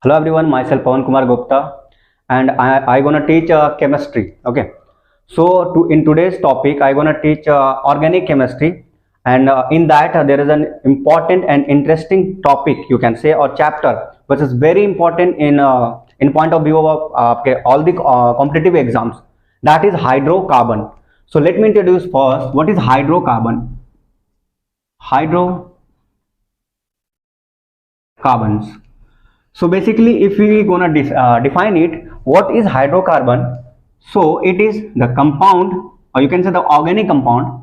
Hello everyone, myself Pawan Kumar Gupta, and I gonna teach chemistry. Okay, so in today's topic I gonna teach organic chemistry, and in that there is an important and interesting topic, you can say, or chapter, which is very important in point of view of all the competitive exams. That is hydrocarbon. So let me introduce first what is hydrocarbon. Hydrocarbons. So basically, if we gonna define it, what is hydrocarbon? So it is the compound, or you can say the organic compound,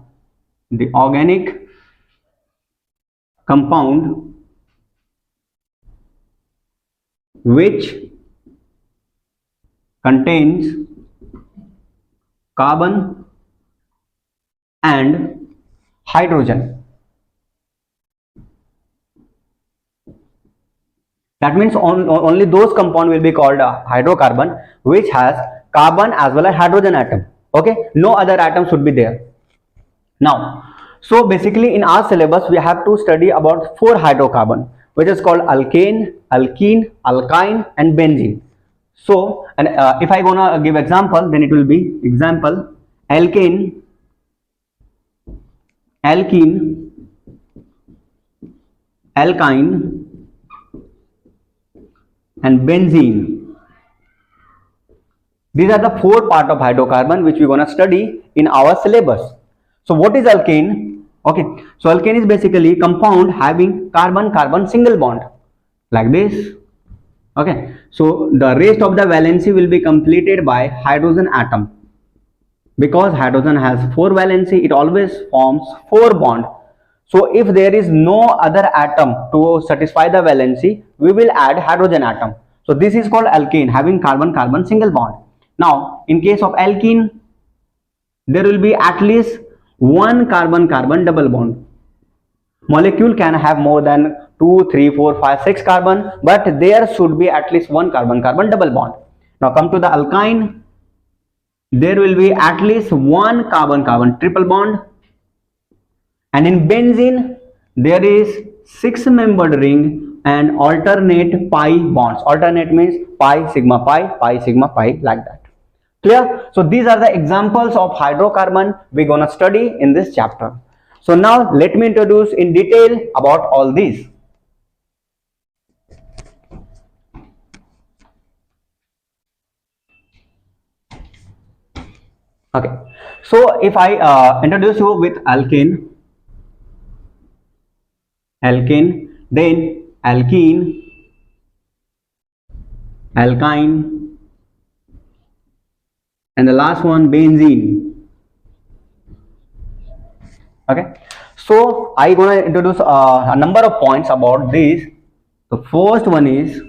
which contains carbon and hydrogen. That means only those compound will be called hydrocarbon which has carbon as well as hydrogen atom. Okay, no other atom should be there. Now, so basically in our syllabus we have to study about 4 hydrocarbon, which is called alkane, alkene, alkyne and benzene. So, and if I gonna give example, then it will be example alkane, alkene, alkyne and benzene. These are the 4 part of hydrocarbon which we gonna study in our syllabus. So what is alkane? Okay, so alkane is basically compound having carbon-carbon single bond like this. Okay, so the rest of the valency will be completed by hydrogen atom. Because hydrogen has 4 valency, it always forms 4 bond. So if there is no other atom to satisfy the valency, we will add hydrogen atom. So this is called alkane, having carbon-carbon single bond. Now in case of alkene, there will be at least 1 carbon-carbon double bond. Molecule can have more than 2, 3, 4, 5, 6 carbon, but there should be at least 1 carbon-carbon double bond. Now come to the alkyne, there will be at least 1 carbon-carbon triple bond. And in benzene, there is 6-membered ring and alternate pi bonds. Alternate means pi, sigma, pi, like that. Clear? So these are the examples of hydrocarbon we're gonna study in this chapter. So now let me introduce in detail about all these. Okay. So if I introduce you with alkane, then alkene, alkyne, and the last one benzene. Okay, so I gonna introduce a number of points about this. The first one is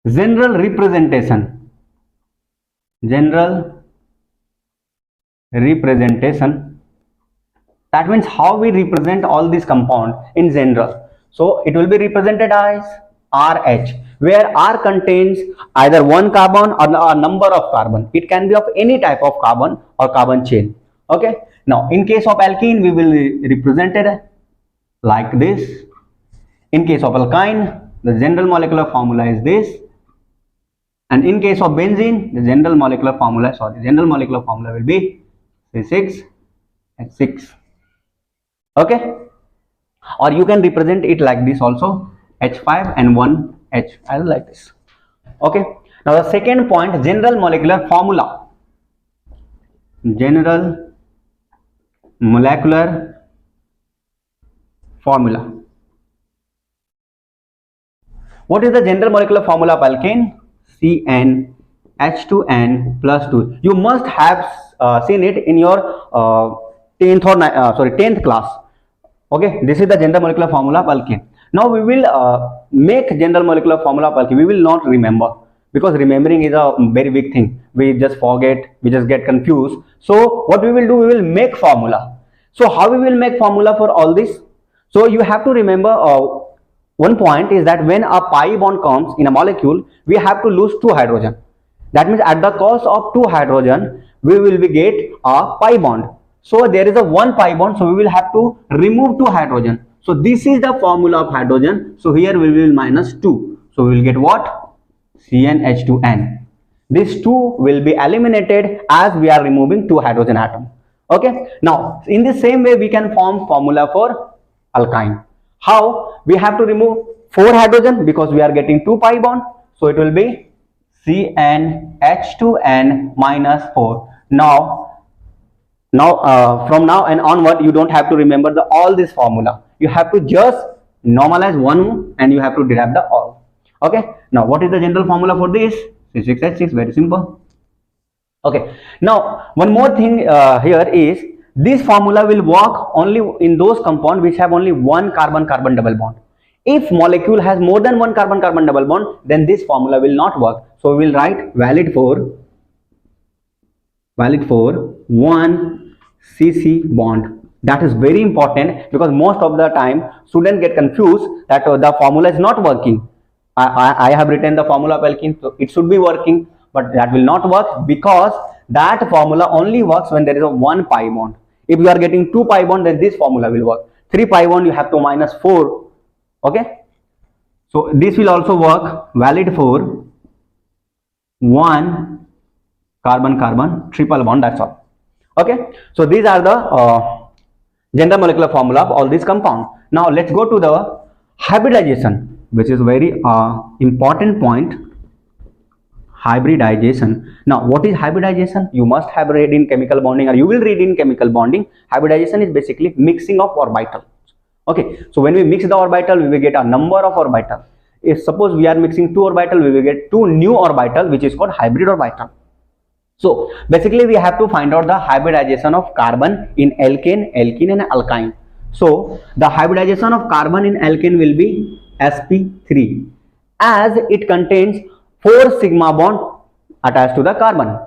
general representation. That means how we represent all these compound in general. So it will be represented as RH, where R contains either 1 carbon or a number of carbon. It can be of any type of carbon or carbon chain. Okay. Now in case of alkene, we will represent it like this. In case of alkyne, the general molecular formula is this. And in case of benzene, the general molecular formula will be C6H6. Okay, or you can represent it like this also, H5 and 1H. I like this. Okay, now the second point, general molecular formula. What is the general molecular formula of alkane? CN H2N plus 2. You must have seen it in your 10th class. Okay, this is the general molecular formula of alkane. Now we will make general molecular formula of alkane. We will not remember, because remembering is a very big thing. We just forget, we just get confused. So what we will do, we will make formula. So how we will make formula for all this? So you have to remember one point is that when a pi bond comes in a molecule, we have to lose 2 hydrogen. That means at the cost of 2 hydrogen, we will get a pi bond. So there is a one pi bond, so we will have to remove 2 hydrogen. So this is the formula of hydrogen. So here we will minus 2. So we will get what? CnH2n. These 2 will be eliminated as we are removing 2 hydrogen atom. Okay. Now in the same way we can form formula for alkyne. How? We have to remove 4 hydrogen because we are getting 2 pi bond. So it will be CnH2n minus 4. From now and onward, you don't have to remember all this formula. You have to just normalize one and you have to derive the all. Okay. Now what is the general formula for this? C6H6, very simple. Okay. Now one more thing here is this formula will work only in those compounds which have only one carbon-carbon double bond. If molecule has more than one carbon-carbon double bond, then this formula will not work. So we will write valid for 1 CC bond. That is very important because most of the time students get confused that the formula is not working. I have written the formula of alkene, so it should be working, but that will not work because that formula only works when there is a 1 pi bond. If you are getting 2 pi bond, then this formula will work. 3 pi bond you have to minus 4. Okay. So this will also work valid for 1 carbon-carbon triple bond. That's all. Okay. So these are the general molecular formula of all these compounds. Now let's go to the hybridization, which is very important point. Hybridization. Now what is hybridization? You must have read in chemical bonding, or you will read in chemical bonding. Hybridization is basically mixing of orbitals. Okay. So when we mix the orbital, we will get a number of orbital. If suppose we are mixing 2 orbital, we will get 2 new orbital, which is called hybrid orbital. So basically we have to find out the hybridization of carbon in alkane, and alkyne. So the hybridization of carbon in alkane will be sp3, as it contains 4 sigma bond attached to the carbon.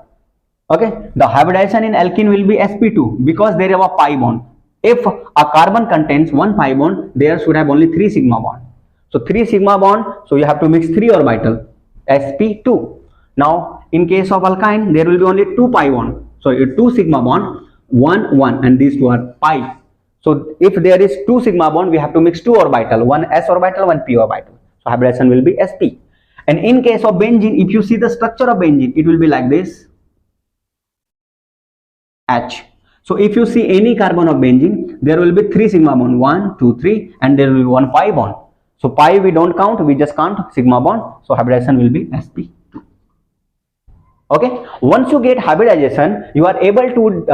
Okay. The hybridization in alkene will be sp2 because there is a pi bond. If a carbon contains 1 pi bond, there should have only 3 sigma bond. So 3 sigma bond, so you have to mix 3 orbital, sp2. Now in case of alkyne, there will be only 2 pi bond. So 2 sigma bond, 1 1, and these 2 are pi. So if there is 2 sigma bond, we have to mix 2 orbital, 1 s orbital, 1 p orbital. So hybridization will be sp. And in case of benzene, if you see the structure of benzene, it will be like this, H. So if you see any carbon of benzene, there will be 3 sigma bond, 1 2 3, and there will be 1 pi bond. So pi we don't count, we just count sigma bond. So hybridization will be sp2. Okay. Once you get hybridization, you are able to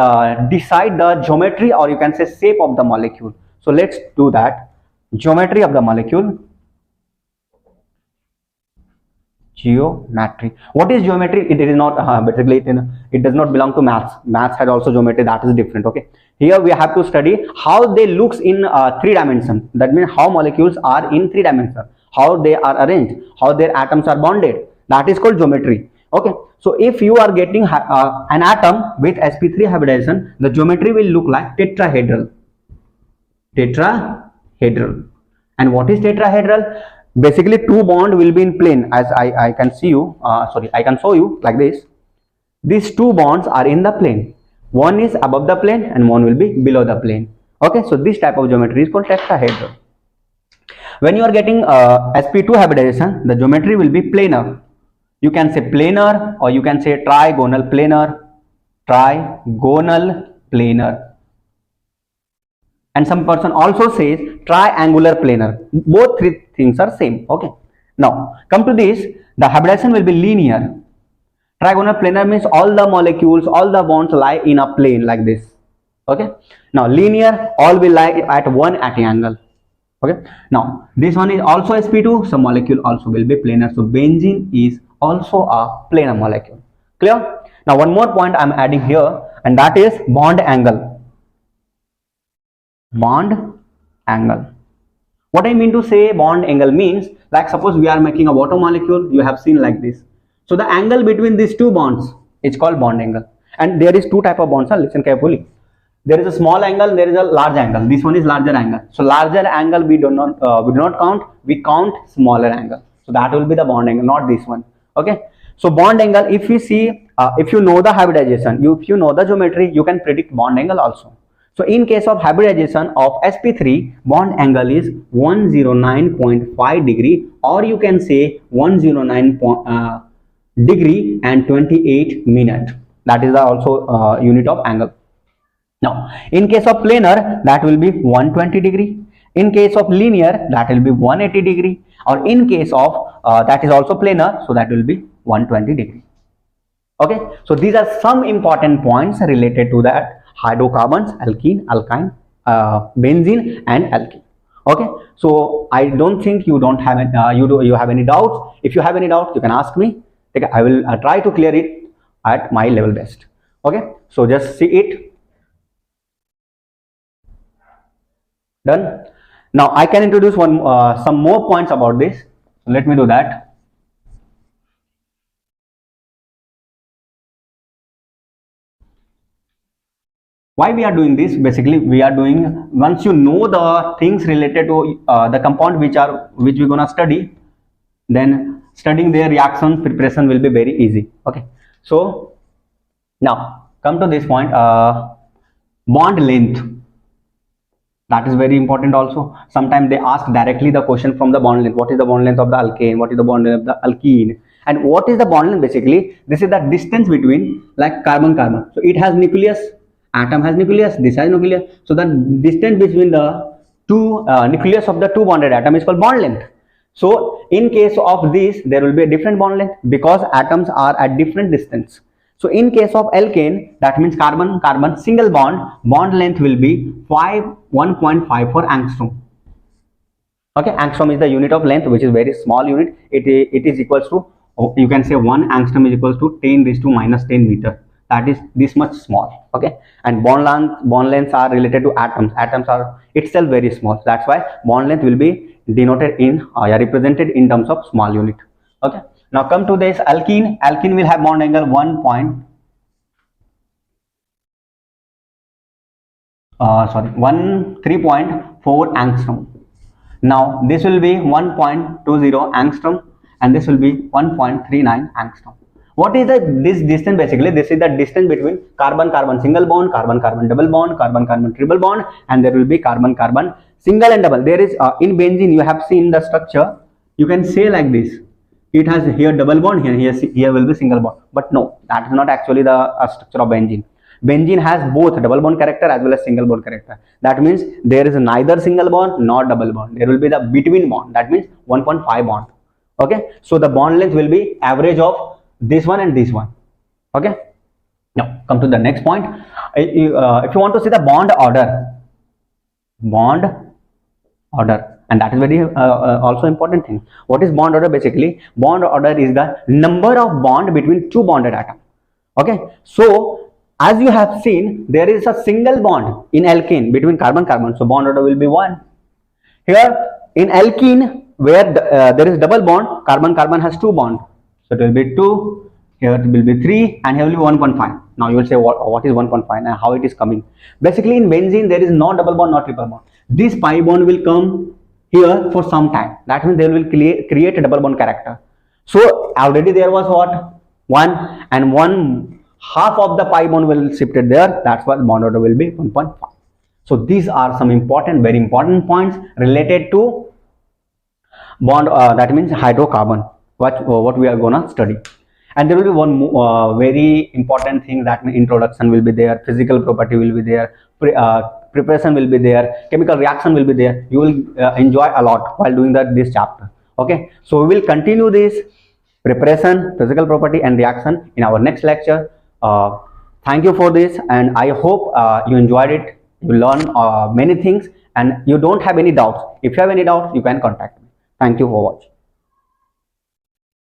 decide the geometry, or you can say shape of the molecule. So let's do that. Geometry of the molecule. Geometry. What is geometry? It is not basically it does not belong to maths. Maths has also geometry, that is different. Okay. Here we have to study how they looks in 3 dimensions. That means how molecules are in 3 dimensions, how they are arranged, how their atoms are bonded. That is called geometry. Okay. So if you are getting an atom with sp3 hybridization, the geometry will look like tetrahedral. Tetrahedral. And what is tetrahedral? Basically 2 bond will be in plane, as I can see you, I can show you like this. These 2 bonds are in the plane. One is above the plane and one will be below the plane. Okay, so this type of geometry is called tetrahedral. When you are getting sp2 hybridization, the geometry will be planar. You can say planar, or you can say trigonal planar. And some person also says triangular planar. Both 3 things are same. Okay. Now come to this. The hybridization will be linear. Trigonal planar means all the molecules, all the bonds lie in a plane like this. Okay. Now linear, all will lie at one angle. Okay. Now this one is also sp2, so molecule also will be planar. So benzene is also a planar molecule. Clear? Now one more point I am adding here, and that is bond angle. Bond angle. What I mean to say bond angle means, like suppose we are making a water molecule, you have seen like this. So the angle between these 2 bonds is called bond angle. And there is 2 type of bonds. Listen carefully. There is a small angle, there is a large angle. This one is larger angle. So larger angle we do not count. We count smaller angle. So that will be the bond angle, not this one. Okay. So bond angle, if we see, if you know the hybridization, if you know the geometry, you can predict bond angle also. So in case of hybridization of sp3, bond angle is 109.5 degree, or you can say 109 degree and 28 minute. That is also unit of angle. Now in case of planar, that will be 120 degree. In case of linear, that will be 180 degree, or in case of that is also planar, so that will be 120 degree. Okay, so these are some important points related to that hydrocarbons, alkene, alkyne, benzene and alkene. Okay, so I don't think you don't have you have any doubts. If you have any doubts, you can ask me. Okay, I will try to clear it at my level best. Okay, so just see it. Done. Now I can introduce some more points about this. Let me do that. Why we are doing this? Basically we are doing, once you know the things related to the compound which we're gonna study, then studying their reaction preparation will be very easy. Okay, so now come to this point, bond length. That is very important also. Sometimes they ask directly the question from the bond length. What is the bond length of the alkane? What is the bond length of the alkene? And what is the bond length? Basically this is the distance between, like carbon. So it has nucleus, atom has nucleus, this has nucleus. So the distance between the two nucleus of the two bonded atom is called bond length. So in case of this, there will be a different bond length because atoms are at different distance. So in case of alkane, that means carbon single bond length will be 1.54 angstrom. Okay, angstrom is the unit of length, which is very small unit. It is equals to, you can say 1 angstrom is equals to 10 raised to minus 10 meter. That is this much small. Okay, and bond lengths are related to atoms. Atoms are itself very small. That's why bond length will be denoted in represented in terms of small unit. Okay, now come to this alkene. Alkene will have bond angle 3.4 angstrom. Now this will be 1.20 angstrom and this will be 1.39 angstrom. What is this distance? Basically this is the distance between carbon single bond, carbon double bond, carbon triple bond, and there will be carbon single and double. There is in benzene, you have seen the structure, you can say like this, it has here double bond, here will be single bond, but no, that is not actually the structure of benzene. Benzene has both double bond character as well as single bond character. That means there is neither single bond nor double bond. There will be the between bond, that means 1.5 bond. Okay, so the bond length will be average of this one and this one. Okay, now come to the next point. If you want to see the bond order, and that is very also important thing. What is bond order? Basically bond order is the number of bond between two bonded atoms. Okay, so as you have seen, there is a single bond in alkene between carbon, so bond order will be 1. Here in alkene, where there is double bond, carbon has 2 bonds, so it will be 2, here it will be 3, and here will be 1.5. Now you will say what is 1.5 and how it is coming. Basically in benzene there is no double bond, not triple bond. This pi bond will come here for some time. That means they will create a double bond character. So already there was what, 1, and 1/2 of the pi bond will shifted there. That's why bond order will be 1.5. So these are some very important points related to bond. That means hydrocarbon. What we are gonna study. And there will be one very important thing, that means introduction will be there, physical property will be there, preparation will be there, chemical reaction will be there. You will enjoy a lot while doing this chapter. Okay, so we will continue this preparation, physical property and reaction in our next lecture. Thank you for this, and I hope you enjoyed it. You learn many things and you don't have any doubts. If you have any doubts, you can contact me. Thank you for watching.